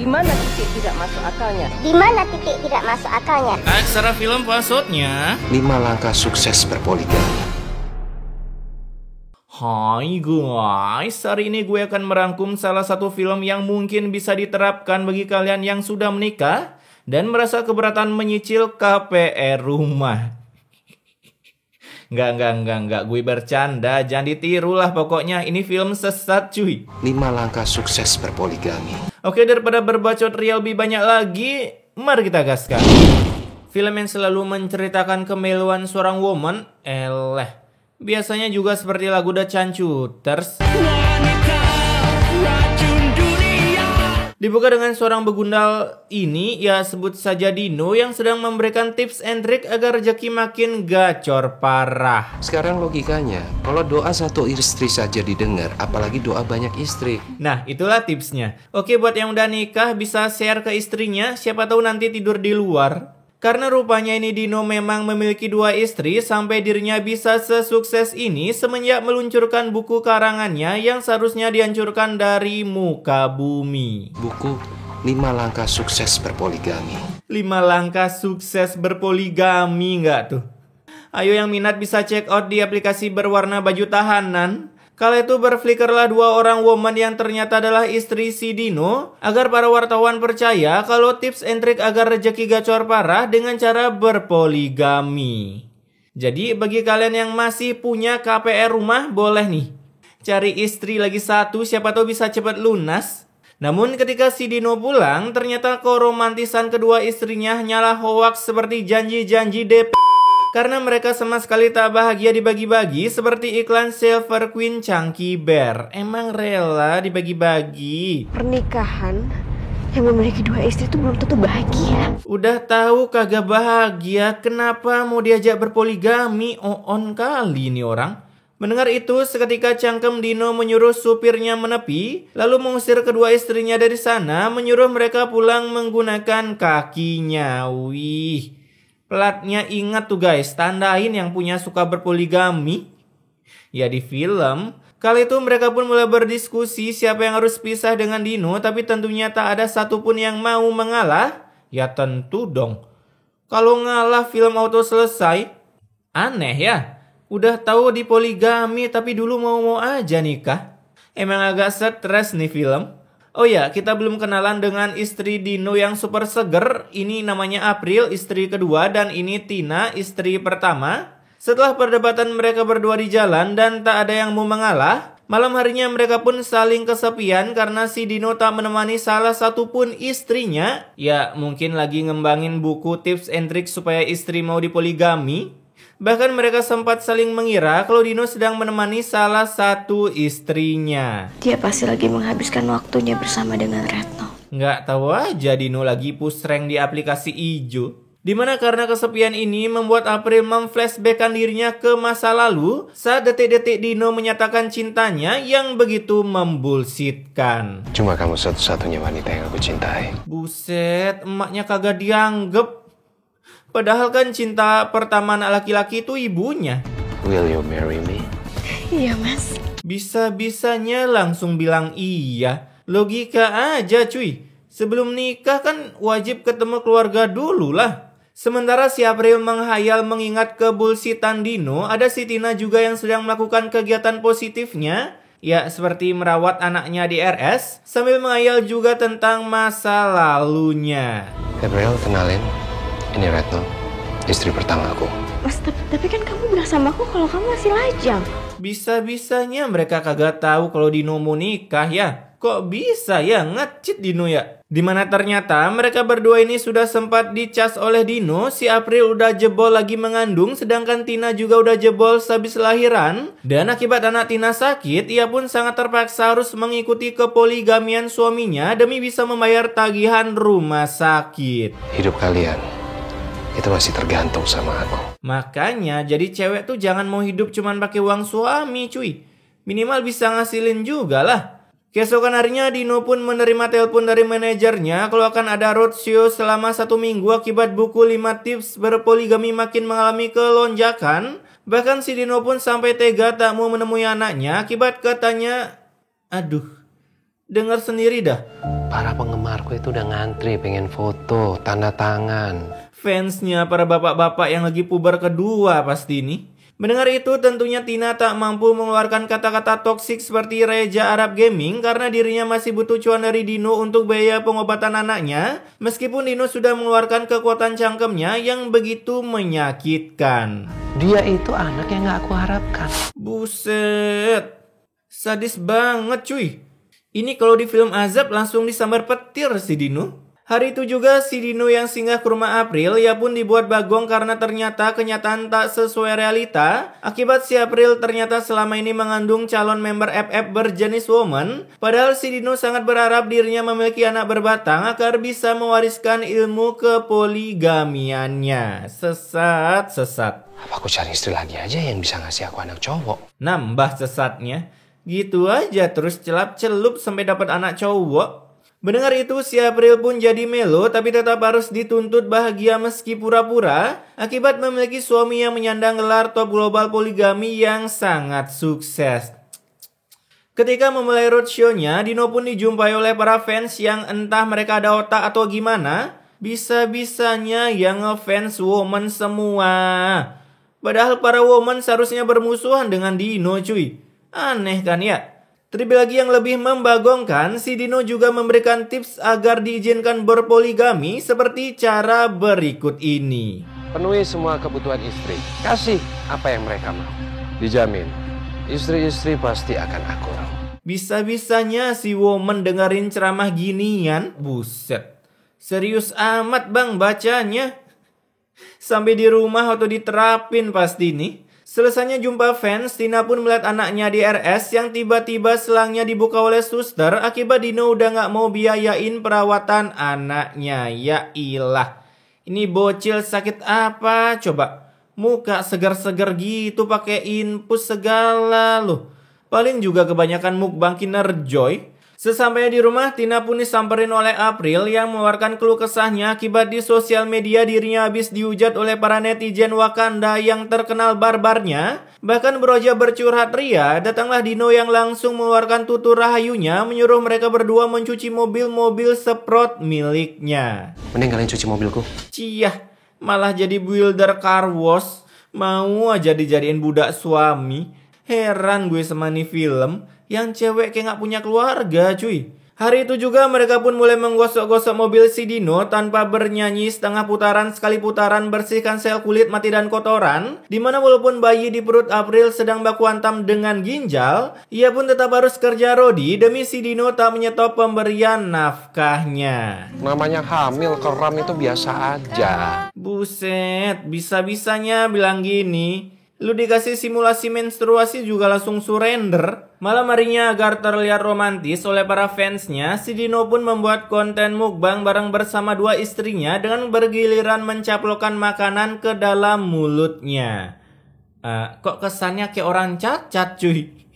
mana titik tidak masuk akalnya? Di mana titik tidak masuk akalnya? Aksara film maksudnya 5 langkah sukses berpoligami. Hai guys, hari ini gue akan merangkum salah satu film yang mungkin bisa diterapkan bagi kalian yang sudah menikah dan merasa keberatan menyicil KPR rumah. Enggak, gue bercanda, jangan ditiru lah pokoknya, ini film sesat cuy. 5 langkah sukses berpoligami. Oke, daripada berbacot real lebih banyak lagi, mari kita gaskan. Film yang selalu menceritakan kemeluan seorang woman, biasanya juga seperti lagu The Chanchuters. Dibuka dengan seorang begundal ini, ya sebut saja Dino, yang sedang memberikan tips and trick agar rezeki makin gacor parah. Sekarang logikanya, kalau doa satu istri saja didengar, apalagi doa banyak istri. Nah, itulah tipsnya. Oke, buat yang udah nikah bisa share ke istrinya, siapa tahu nanti tidur di luar. Karena rupanya ini Dino memang memiliki 2 istri sampai dirinya bisa sesukses ini semenjak meluncurkan buku karangannya yang seharusnya dihancurkan dari muka bumi. Buku 5 langkah sukses berpoligami. 5 langkah sukses berpoligami nggak tuh? Ayo yang minat bisa check out di aplikasi berwarna baju tahanan. Kala itu berflikerlah 2 orang woman yang ternyata adalah istri si Dino agar para wartawan percaya kalau tips and trick agar rezeki gacor parah dengan cara berpoligami. Jadi bagi kalian yang masih punya KPR rumah boleh nih cari istri lagi 1, siapa tahu bisa cepat lunas. Namun ketika si Dino pulang ternyata keromantisan kedua istrinya hanyalah hoaks seperti janji-janji DP. Karena mereka sama sekali tak bahagia dibagi-bagi seperti iklan Silver Queen Chunky Bear. Emang rela dibagi-bagi? Pernikahan yang memiliki 2 istri itu belum tentu bahagia. Udah tahu kagak bahagia, kenapa mau diajak berpoligami? On kali nih orang. Mendengar itu, seketika cangkem Dino menyuruh supirnya menepi, lalu mengusir kedua istrinya dari sana, menyuruh mereka pulang menggunakan kakinya. Wih. Platnya ingat tuh guys, tandain yang punya suka berpoligami. Ya di film, kali itu mereka pun mulai berdiskusi siapa yang harus pisah dengan Dino, tapi tentunya tak ada satupun yang mau mengalah. Ya tentu dong. Kalau ngalah film auto selesai. Aneh ya, udah tahu di poligami tapi dulu mau-mau aja nikah. Emang agak stres nih film. Oh ya, kita belum kenalan dengan istri Dino yang super seger. Ini namanya April, istri kedua, dan ini Tina, istri pertama. Setelah perdebatan mereka berdua di jalan dan tak ada yang mau mengalah, malam harinya mereka pun saling kesepian karena si Dino tak menemani salah satu pun istrinya. Ya, mungkin lagi ngembangin buku tips and trick supaya istri mau dipoligami. Bahkan mereka sempat saling mengira kalau Dino sedang menemani salah satu istrinya. Dia pasti lagi menghabiskan waktunya bersama dengan Retno. Nggak tahu aja Dino lagi push rank di aplikasi ijo. Dimana karena kesepian ini membuat April memflashbackkan dirinya ke masa lalu saat detik-detik Dino menyatakan cintanya yang begitu membullshitkan. Cuma kamu satu-satunya wanita yang aku cintai. Buset, emaknya kagak dianggap. Padahal kan cinta pertama anak laki-laki itu ibunya. Will you marry me? Iya mas. Bisa-bisanya langsung bilang iya. Logika aja cuy. Sebelum nikah kan wajib ketemu keluarga dulu lah. Sementara si April menghayal mengingat kebullshitan Dino, ada si Tina juga yang sedang melakukan kegiatan positifnya. Ya seperti merawat anaknya di RS sambil menghayal juga tentang masa lalunya. April, kenalin. Ini Retno, istri pertama aku. Mas, tapi kan kamu bilang sama aku kalau kamu masih lajang. Bisa-bisanya mereka kagak tahu kalau Dino mau nikah ya. Kok bisa ya ngecit Dino ya? Dimana ternyata mereka berdua ini sudah sempat dicas oleh Dino. Si April udah jebol lagi mengandung, sedangkan Tina juga udah jebol sehabis lahiran. Dan akibat anak Tina sakit, ia pun sangat terpaksa harus mengikuti kepoligamian suaminya demi bisa membayar tagihan rumah sakit. Hidup kalian itu masih tergantung sama aku. Makanya jadi cewek tuh jangan mau hidup cuman pakai uang suami cuy. Minimal bisa ngasilin juga lah. Keesokan harinya Dino pun menerima telepon dari manajernya kalau akan ada roadshow selama 1 minggu akibat buku 5 tips berpoligami makin mengalami kelonjakan. Bahkan si Dino pun sampai tega tak mau menemui anaknya akibat katanya, aduh, Dengar sendiri dah. Para penggemarku itu udah ngantri pengen foto, tanda tangan. Fansnya para bapak-bapak yang lagi puber kedua pasti ini. Mendengar itu tentunya Tina tak mampu mengeluarkan kata-kata toksik seperti Reja Arab Gaming karena dirinya masih butuh cuan dari Dino untuk biaya pengobatan anaknya. Meskipun Dino sudah mengeluarkan kekuatan cangkemnya yang begitu menyakitkan. Dia itu anak yang gak aku harapkan. Buset. Sadis banget cuy. Ini kalau di film azab langsung disambar petir si Dino. Hari itu juga si Dino yang singgah ke rumah April, ia pun dibuat bagong karena ternyata kenyataan tak sesuai realita. Akibat si April ternyata selama ini mengandung calon member FF berjenis woman. Padahal si Dino sangat berharap dirinya memiliki anak berbatang agar bisa mewariskan ilmu kepoligamiannya. Sesat. Apa aku cari istri lagi aja yang bisa ngasih aku anak cowok? Nambah sesatnya. Gitu aja terus celap-celup sampai dapat anak cowok. Mendengar itu si April pun jadi melo tapi tetap harus dituntut bahagia meski pura-pura akibat memiliki suami yang menyandang gelar top global poligami yang sangat sukses. Ketika memulai roadshow-nya, Dino pun dijumpai oleh para fans yang entah mereka ada otak atau gimana, bisa-bisanya yang ngefans woman semua. Padahal para woman seharusnya bermusuhan dengan Dino cuy. Aneh kan ya? Terlebih lagi yang lebih membagongkan, si Dino juga memberikan tips agar diizinkan berpoligami seperti cara berikut ini. Penuhi semua kebutuhan istri. Kasih apa yang mereka mau. Dijamin, istri-istri pasti akan akur. Bisa-bisanya si woman dengerin ceramah ginian. Buset. Serius amat bang bacanya. Sampai di rumah atau diterapin pasti nih. Selesainya jumpa fans, Tina pun melihat anaknya di RS yang tiba-tiba selangnya dibuka oleh suster akibat Dino udah gak mau biayain perawatan anaknya. Ya ilah, ini bocil sakit apa coba? Muka segar-segar gitu pakai infus segala loh. Paling juga kebanyakan mukbang Kinerjoy. Sesampainya di rumah, Tina pun disamperin oleh April yang mengeluarkan keluh kesahnya akibat di sosial media dirinya habis dihujat oleh para netizen Wakanda yang terkenal barbarnya. Bahkan beroja bercurhat ria, datanglah Dino yang langsung mengeluarkan tutur rahayunya menyuruh mereka berdua mencuci mobil-mobil Sprott miliknya. Mending kalian cuci mobilku. Ciyah, malah jadi builder car wash. Mau aja dijadiin budak suami. Heran gue sama nih film. Yang cewek kayak gak punya keluarga cuy. Hari itu juga mereka pun mulai menggosok-gosok mobil si Dino tanpa bernyanyi setengah putaran sekali putaran bersihkan sel kulit mati dan kotoran. Dimana walaupun bayi di perut April sedang baku hantam dengan ginjal, ia pun tetap harus kerja rodi demi si Dino tak menyetop pemberian nafkahnya. Namanya hamil keram itu biasa aja. Buset, bisa-bisanya bilang gini. Lu dikasih simulasi menstruasi juga langsung surrender. Malam harinya agar terlihat romantis oleh para fansnya, si Dino pun membuat konten mukbang bareng bersama dua istrinya dengan bergiliran mencaplokkan makanan ke dalam mulutnya. Kok kesannya kayak orang cacat cuy.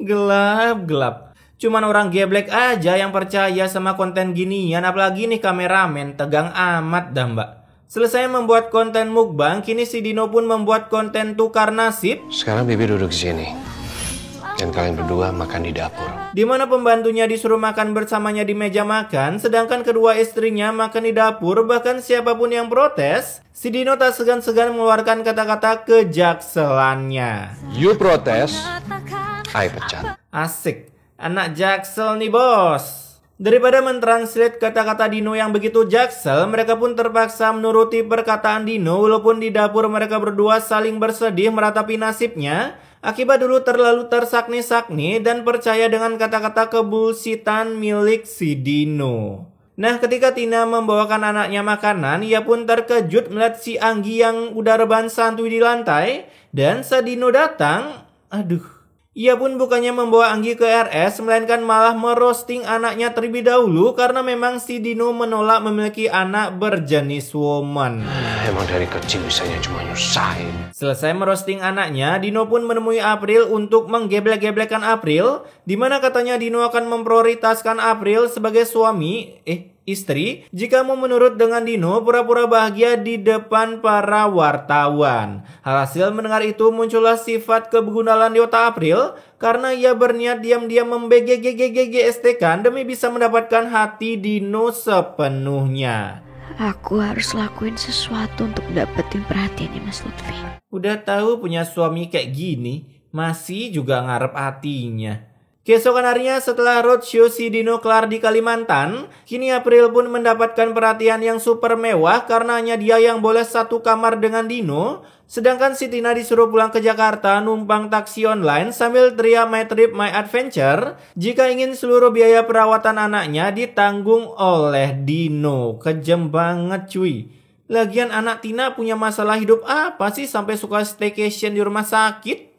Gelap. Cuman orang geblek aja yang percaya sama konten ginian, apalagi nih kameramen tegang amat dah mbak. Selesai membuat konten mukbang, kini si Dino pun membuat konten tukar nasib. Sekarang Bibi duduk di sini. Dan kalian berdua makan di dapur. Dimana pembantunya disuruh makan bersamanya di meja makan, sedangkan kedua istrinya makan di dapur. Bahkan siapapun yang protes, si Dino tak segan-segan mengeluarkan kata-kata kejakselannya. You protes, I pecat. Asik, anak jaksel nih bos. Daripada mentranslate kata-kata Dino yang begitu jaksel, mereka pun terpaksa menuruti perkataan Dino walaupun di dapur mereka berdua saling bersedih meratapi nasibnya. Akibat dulu terlalu tersakni-sakni dan percaya dengan kata-kata kebulsitan milik si Dino. Nah, ketika Tina membawakan anaknya makanan, ia pun terkejut melihat si Anggi yang udah rebahan santuy di lantai. Dan saat Dino datang, ia pun bukannya membawa Anggi ke RS, melainkan malah merosting anaknya terlebih dahulu karena memang si Dino menolak memiliki anak berjenis woman. Emang dari kecil bisanya cuma nyusahin. Selesai merosting anaknya, Dino pun menemui April untuk menggeblek-geblekan April, di mana katanya Dino akan memprioritaskan April sebagai suami. istri jika mau menurut dengan Dino pura-pura bahagia di depan para wartawan. Hasil mendengar itu muncullah sifat kebegundalan di otak April karena ia berniat diam-diam ST-kan demi bisa mendapatkan hati Dino sepenuhnya. Aku harus lakuin sesuatu untuk dapetin perhatiannya Mas Lutfi. Udah tahu punya suami kayak gini, masih juga ngarep hatinya. Keesokan harinya setelah roadshow si Dino kelar di Kalimantan, kini April pun mendapatkan perhatian yang super mewah karena hanya dia yang boleh satu kamar dengan Dino. Sedangkan si Tina disuruh pulang ke Jakarta numpang taksi online sambil teriak my trip my adventure jika ingin seluruh biaya perawatan anaknya ditanggung oleh Dino. Kejem banget cuy. Lagian anak Tina punya masalah hidup apa sih sampai suka staycation di rumah sakit?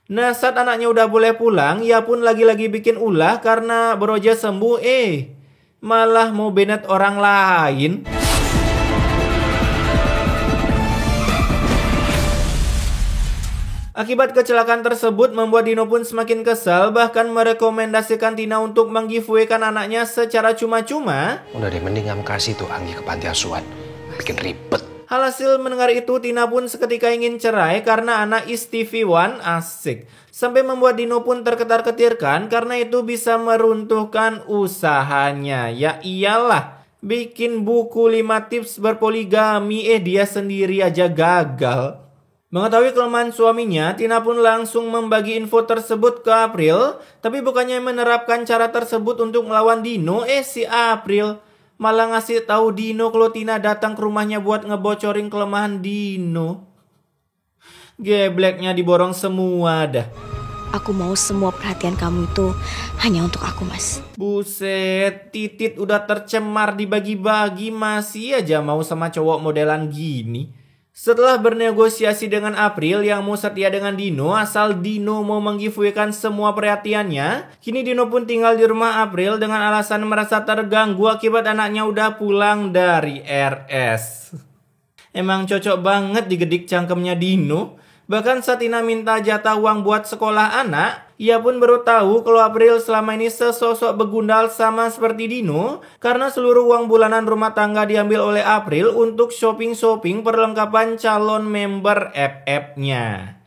Nah saat anaknya udah boleh pulang, ia pun lagi-lagi bikin ulah karena baru aja sembuh malah mau benet orang lain. Akibat kecelakaan tersebut membuat Dino pun semakin kesal, bahkan merekomendasikan Tina untuk menggiveaway-kan anaknya secara cuma-cuma. Udah deh, mending kamu kasih tuh Anggi ke panti asuhan. Bikin ribet. Hasil mendengar itu, Tina pun seketika ingin cerai karena anak is TV1 asik. Sampai membuat Dino pun terketar-ketirkan karena itu bisa meruntuhkan usahanya. Ya iyalah, bikin buku 5 tips berpoligami, dia sendiri aja gagal. Mengetahui kelemahan suaminya, Tina pun langsung membagi info tersebut ke April. Tapi bukannya menerapkan cara tersebut untuk melawan Dino, si April malah ngasih tahu Dino kalau Tina datang ke rumahnya buat ngebocorin kelemahan Dino. Gebleknya diborong semua dah. Aku mau semua perhatian kamu itu hanya untuk aku, Mas. Buset, titit udah tercemar dibagi-bagi masih aja mau sama cowok modelan gini. Setelah bernegosiasi dengan April yang mau setia dengan Dino asal Dino mau menggiveaway-kan semua perhatiannya, kini Dino pun tinggal di rumah April dengan alasan merasa terganggu akibat anaknya udah pulang dari RS. Emang cocok banget digedik cangkemnya Dino. Bahkan saat Tina minta jatah uang buat sekolah anak, ia pun baru tahu kalau April selama ini sesosok begundal sama seperti Dino karena seluruh uang bulanan rumah tangga diambil oleh April untuk shopping-shopping perlengkapan calon member FF-nya.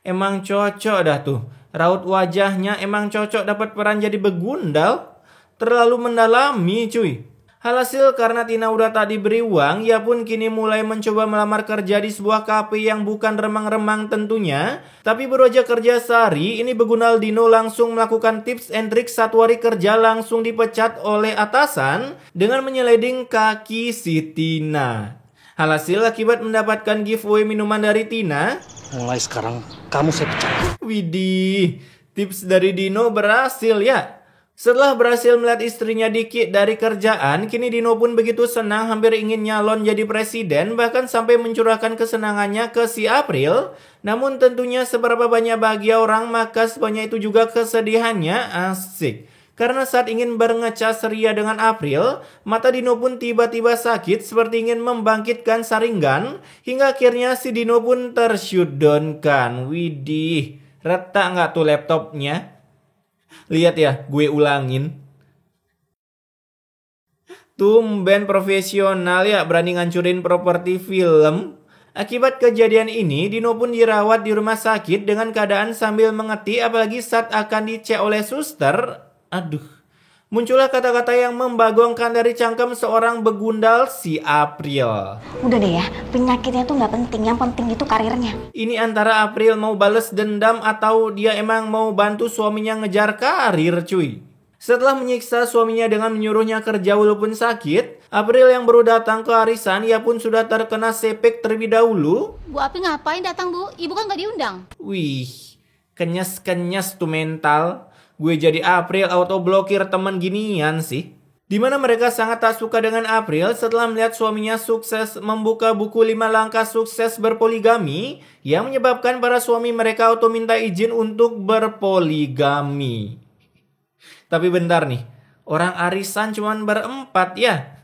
Emang cocok dah tuh. Raut wajahnya emang cocok dapat peran jadi begundal. Terlalu mendalami cuy. Hasil karena Tina udah tak diberi uang, ia pun kini mulai mencoba melamar kerja di sebuah kafe yang bukan remang-remang tentunya. Tapi baru aja kerja sehari, ini begundal Dino langsung melakukan tips and trik 1 hari kerja langsung dipecat oleh atasan dengan menyeleding kaki si Tina. Hasil akibat mendapatkan giveaway minuman dari Tina. Mulai sekarang kamu saya pecat. Widih, tips dari Dino berhasil ya. Setelah berhasil melihat istrinya dikit dari kerjaan, kini Dino pun begitu senang hampir ingin nyalon jadi presiden, bahkan sampai mencurahkan kesenangannya ke si April. Namun tentunya seberapa banyak bahagia orang, maka sebanyak itu juga kesedihannya, asik. Karena saat ingin berngecas ceria dengan April, mata Dino pun tiba-tiba sakit seperti ingin membangkitkan saringan, hingga akhirnya si Dino pun tershutdown-kan. Widih, retak nggak tuh laptopnya? Lihat ya, gue ulangin. Tumben profesional ya berani ngancurin properti film. Akibat kejadian ini, Dino pun dirawat di rumah sakit dengan keadaan sambil mengetik apalagi saat akan dicek oleh suster. Aduh, muncullah kata-kata yang membagongkan dari cangkem seorang begundal si April. Udah deh ya, penyakitnya tuh nggak penting, yang penting itu karirnya. Ini antara April mau bales dendam atau dia emang mau bantu suaminya ngejar karir cuy. Setelah menyiksa suaminya dengan menyuruhnya kerja walaupun sakit, April yang baru datang ke arisan, ia pun sudah terkena sepek terlebih dahulu. Bu Api ngapain datang bu? Ibu kan gak diundang. Wih, kenyes-kenyes tuh mental. Gue jadi April auto-blokir temen ginian sih. Dimana mereka sangat tak suka dengan April setelah melihat suaminya sukses membuka buku 5 langkah sukses berpoligami yang menyebabkan para suami mereka auto minta izin untuk berpoligami. Tapi bentar nih, orang arisan cuman berempat ya.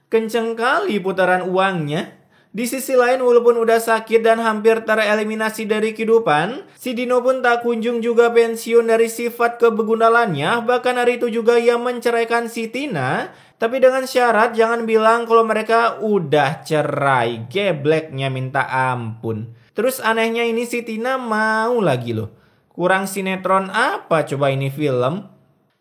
Kenceng kali putaran uangnya. Di sisi lain walaupun udah sakit dan hampir tereliminasi dari kehidupan, si Dino pun tak kunjung juga pensiun dari sifat kebegundalannya. Bahkan hari itu juga ia menceraikan si Tina. Tapi dengan syarat jangan bilang kalau mereka udah cerai. Gebleknya minta ampun. Terus anehnya ini si Tina mau lagi loh. Kurang sinetron apa coba ini film?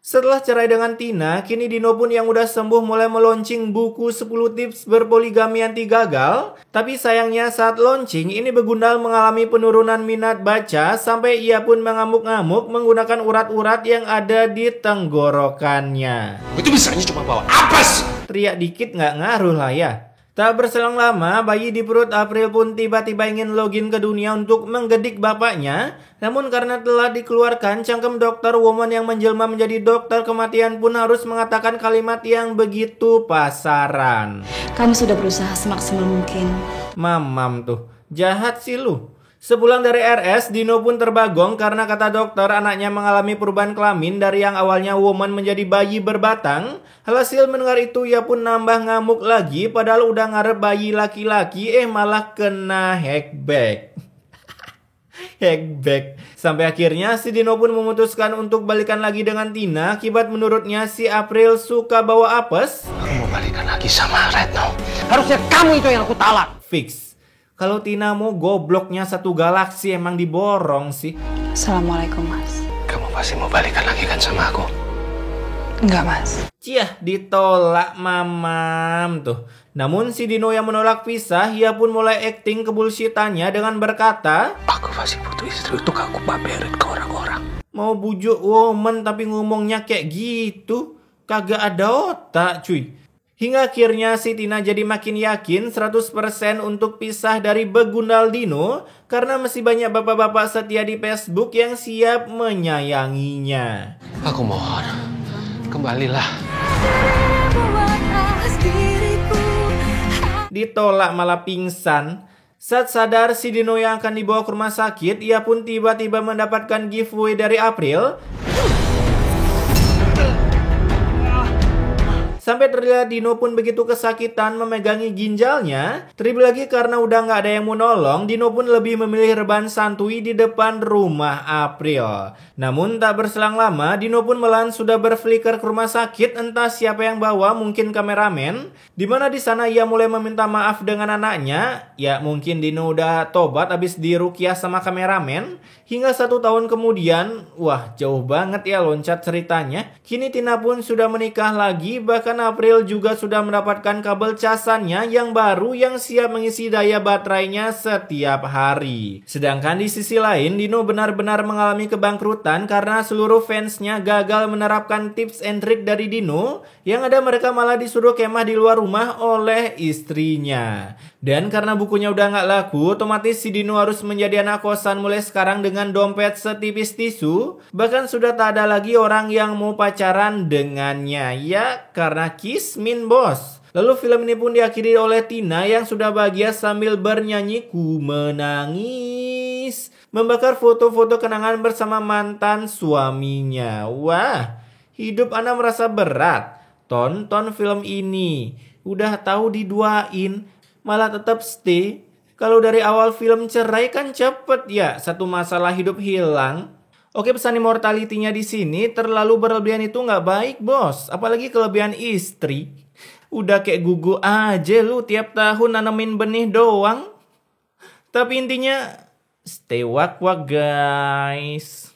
Setelah cerai dengan Tina, kini Dino pun yang udah sembuh mulai meluncing buku 10 tips berpoligami anti gagal. Tapi sayangnya saat launching, ini Begundal mengalami penurunan minat baca sampai ia pun mengamuk-ngamuk menggunakan urat-urat yang ada di tenggorokannya. Itu bisanya cuma bawa apes! Teriak dikit nggak ngaruh lah ya. Tak berselang lama, bayi di perut April pun tiba-tiba ingin login ke dunia untuk menggedik bapaknya. Namun karena telah dikeluarkan cangkem dokter, woman yang menjelma menjadi dokter kematian pun harus mengatakan kalimat yang begitu pasaran. Kami sudah berusaha semaksimal mungkin. Mamam tuh, jahat sih lu. Sepulang dari RS, Dino pun terbagong karena kata dokter anaknya mengalami perubahan kelamin dari yang awalnya woman menjadi bayi berbatang. Hasil mendengar itu ia pun nambah ngamuk lagi padahal udah ngarep bayi laki-laki malah kena hackback. Hackback. Sampai akhirnya si Dino pun memutuskan untuk balikan lagi dengan Tina akibat menurutnya si April suka bawa apes. Aku mau balikan lagi sama Retno. Harusnya kamu itu yang aku talak. Fix. Kalau Tina mau gobloknya satu galaksi emang diborong sih. Assalamualaikum, Mas. Kamu pasti mau balikan lagi kan sama aku? Enggak, Mas. Ciah, ditolak mamam tuh. Namun si Dino yang menolak pisah, ia pun mulai acting kebullshitannya dengan berkata, Aku pasti butuh istri untuk aku pamerin ke orang-orang. mau bujuk woman tapi ngomongnya kayak gitu. Kagak ada otak cuy. Hingga akhirnya si Tina jadi makin yakin 100% untuk pisah dari Begundal Dino karena masih banyak bapak-bapak setia di Facebook yang siap menyayanginya. Aku mohon, kembalilah. Ditolak malah pingsan. Saat sadar si Dino yang akan dibawa ke rumah sakit, ia pun tiba-tiba mendapatkan giveaway dari April. Sampai terlihat Dino pun begitu kesakitan memegangi ginjalnya. Terlebih lagi karena udah nggak ada yang mau nolong, Dino pun lebih memilih rebahan santuy di depan rumah April. Namun tak berselang lama, Dino pun malahan sudah berflicker ke rumah sakit, entah siapa yang bawa, mungkin kameramen. Dimana di sana ia mulai meminta maaf dengan anaknya. Ya mungkin Dino udah tobat abis dirukiah sama kameramen. Hingga 1 tahun kemudian, wah jauh banget ya loncat ceritanya. Kini Tina pun sudah menikah lagi, bahkan April juga sudah mendapatkan kabel casannya yang baru yang siap mengisi daya baterainya setiap hari. Sedangkan di sisi lain, Dino benar-benar mengalami kebangkrutan karena seluruh fansnya gagal menerapkan tips and trick dari Dino. Yang ada mereka malah disuruh kemah di luar rumah oleh istrinya. Dan karena bukunya udah nggak laku, otomatis si Dino harus menjadi anak kosan mulai sekarang dengan dompet setipis tisu. Bahkan sudah tak ada lagi orang yang mau pacaran dengannya. Ya, karena kismin bos. Lalu film ini pun diakhiri oleh Tina yang sudah bahagia sambil bernyanyi Ku Menangis, membakar foto-foto kenangan bersama mantan suaminya. Wah, hidup Anda merasa berat? Tonton film ini. Udah tahu diduain, malah tetap stay. Kalau dari awal film cerai kan cepet ya, satu masalah hidup hilang. Oke, pesan immortality-nya di sini terlalu berlebihan itu nggak baik bos, apalagi kelebihan istri. Udah kayak gugu aja lu tiap tahun nanemin benih doang. Tapi intinya stay wak-wak guys.